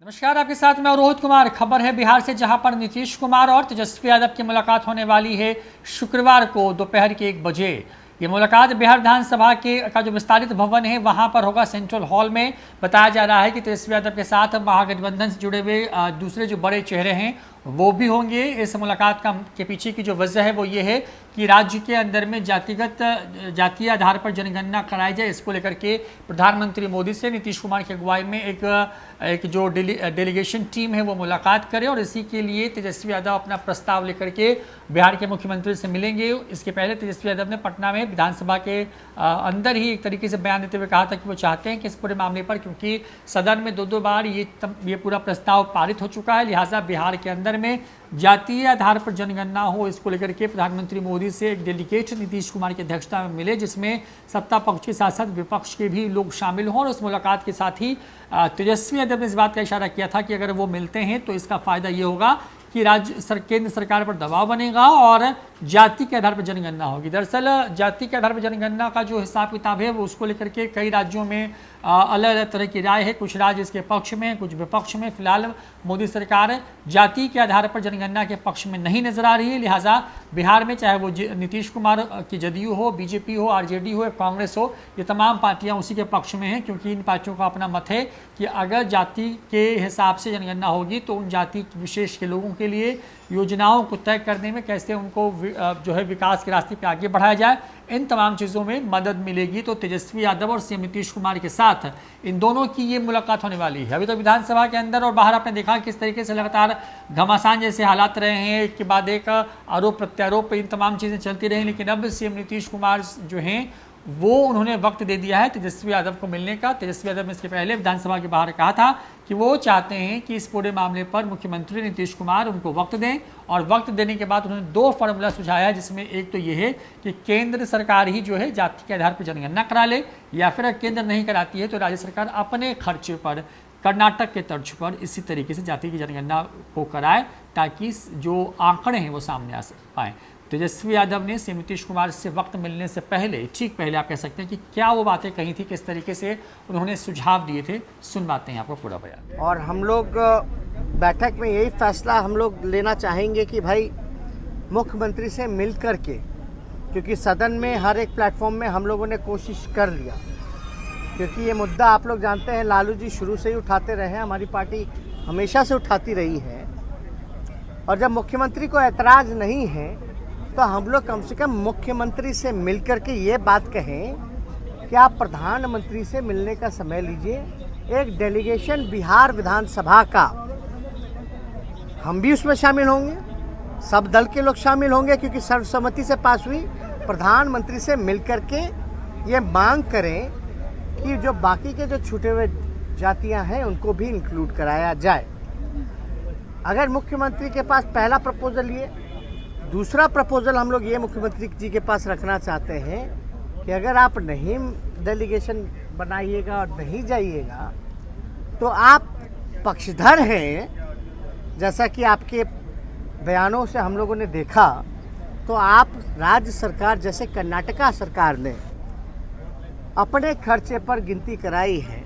नमस्कार, आपके साथ मैं रोहित कुमार। खबर है बिहार से, जहां पर नीतीश कुमार और तेजस्वी यादव की मुलाकात होने वाली है शुक्रवार को दोपहर के 1 बजे। ये मुलाकात बिहार विधानसभा का जो विस्तारित भवन है वहां पर होगा, सेंट्रल हॉल में। बताया जा रहा है कि तेजस्वी यादव के साथ महागठबंधन से जुड़े हुए दूसरे जो बड़े चेहरे हैं वो भी होंगे। इस मुलाकात के पीछे की जो वजह है वो ये है कि राज्य के अंदर में जातीय आधार पर जनगणना कराई जाए। इसको लेकर के प्रधानमंत्री मोदी से नीतीश कुमार की अगुवाई में एक जो डेलीगेशन टीम है वो मुलाकात करे, और इसी के लिए तेजस्वी यादव अपना प्रस्ताव लेकर के बिहार के मुख्यमंत्री से मिलेंगे। इसके पहले तेजस्वी यादव ने पटना में विधानसभा के अंदर ही एक तरीके से बयान देते हुए कहा था कि वो चाहते हैं कि इस पूरे मामले पर, क्योंकि सदन में दो बार ये पूरा प्रस्ताव पारित हो चुका है, लिहाजा बिहार के अंदर में जातीय आधार पर जनगणना हो, इसको लेकर के प्रधानमंत्री मोदी से एक डेलीगेट नीतीश कुमार की अध्यक्षता में मिले, जिसमें सत्ता पक्ष के साथ साथ विपक्ष के भी लोग शामिल हों। और उस मुलाकात के साथ ही तेजस्वी यादव ने इस बात का इशारा किया था कि अगर वो मिलते हैं तो इसका फायदा ये होगा कि केंद्र सरकार पर दबाव बनेगा और जाति के आधार पर जनगणना होगी। दरअसल जाति के आधार पर जनगणना का जो हिसाब किताब है वो उसको लेकर के कई राज्यों में अलग अलग तरह की राय है। कुछ राज्य इसके पक्ष में, कुछ विपक्ष में। फिलहाल मोदी सरकार जाति के आधार पर जनगणना के पक्ष में नहीं नजर आ रही है, लिहाजा बिहार में चाहे वो नीतीश कुमार की जदयू हो, बीजेपी हो, आरजेडी हो या कांग्रेस हो, ये तमाम पार्टियां उसी के पक्ष में हैं, क्योंकि इन पार्टियों का अपना मत है कि अगर जाति के हिसाब से जनगणना होगी तो उन जाति विशेष के लोगों के लिए योजनाओं को तय करने में, कैसे उनको जो है विकास के रास्ते पे आगे बढ़ाया जाए, इन तमाम चीज़ों में मदद मिलेगी। तो तेजस्वी यादव और सीएम नीतीश कुमार के साथ इन दोनों की ये मुलाकात होने वाली है। अभी तो विधानसभा के अंदर और बाहर आपने देखा किस तरीके से लगातार घमासान जैसे हालात रहे हैं, एक के बाद एक आरोप प्रत्यारोप, इन तमाम चीज़ें चलती रही। लेकिन अब सीएम नीतीश कुमार जो हैं वो उन्होंने वक्त दे दिया है तेजस्वी यादव को मिलने का। तेजस्वी यादव ने इसके पहले विधानसभा के बाहर कहा था कि वो चाहते हैं कि इस पूरे मामले पर मुख्यमंत्री नीतीश कुमार उनको वक्त दें, और वक्त देने के बाद उन्होंने 2 फार्मूला सुझाया है, जिसमें एक तो ये है कि केंद्र सरकार ही जो है जाति के आधार पर जनगणना करा ले, या फिर अगर केंद्र नहीं कराती है तो राज्य सरकार अपने खर्चे पर कर्नाटक के तर्ज पर इसी तरीके से जाति की जनगणना को कराए, ताकि जो आंकड़े हैं वो सामने आ पाएँ। तेजस्वी यादव ने सीएम नीतीश कुमार से वक्त मिलने से पहले, ठीक पहले आप कह सकते हैं कि क्या वो बातें कही थी, किस तरीके से उन्होंने सुझाव दिए थे, सुन बातें हैं आपको पूरा बयान। और हम लोग बैठक में यही फैसला हम लोग लेना चाहेंगे कि भाई मुख्यमंत्री से मिल कर के, क्योंकि सदन में हर एक प्लेटफॉर्म में हम लोगों ने कोशिश कर लिया, क्योंकि ये मुद्दा आप लोग जानते हैं लालू जी शुरू से ही उठाते रहे हैं, हमारी पार्टी हमेशा से उठाती रही है। और जब मुख्यमंत्री को ऐतराज़ नहीं है तो हम लोग कम से कम मुख्यमंत्री से मिल कर के ये बात कहें कि आप प्रधानमंत्री से मिलने का समय लीजिए। एक डेलीगेशन बिहार विधानसभा का, हम भी उसमें शामिल होंगे, सब दल के लोग शामिल होंगे, क्योंकि सर्वसम्मति से पास हुई। प्रधानमंत्री से मिल कर के ये मांग करें कि जो बाकी के जो छूटे हुए जातियां हैं उनको भी इंक्लूड कराया जाए। अगर मुख्यमंत्री के पास पहला प्रपोजल ये, दूसरा प्रपोजल हम लोग ये मुख्यमंत्री जी के पास रखना चाहते हैं कि अगर आप नहीं डेलीगेशन बनाइएगा और नहीं जाइएगा तो आप पक्षधर हैं, जैसा कि आपके बयानों से हम लोगों ने देखा। तो आप राज्य सरकार, जैसे कर्नाटका सरकार ने अपने खर्चे पर गिनती कराई है,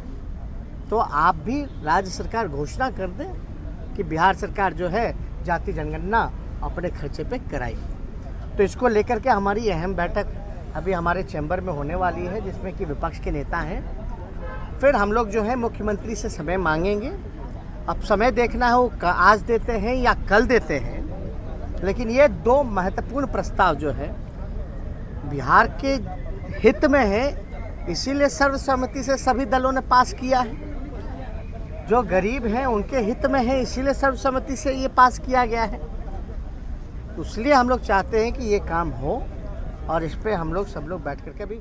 तो आप भी राज्य सरकार घोषणा कर दें कि बिहार सरकार जो है जाति जनगणना अपने खर्चे पे कराई। तो इसको लेकर के हमारी अहम बैठक अभी हमारे चैम्बर में होने वाली है, जिसमें कि विपक्ष के नेता हैं। फिर हम लोग जो है मुख्यमंत्री से समय मांगेंगे। अब समय देखना है वो आज देते हैं या कल देते हैं, लेकिन ये 2 महत्वपूर्ण प्रस्ताव जो है बिहार के हित में है, इसीलिए सर्वसम्मति से सभी दलों ने पास किया है। जो गरीब हैं उनके हित में है, इसीलिए सर्वसम्मति से ये पास किया गया है। इसलिए हम लोग चाहते हैं कि ये काम हो, और इस पे हम लोग सब लोग बैठ करके भी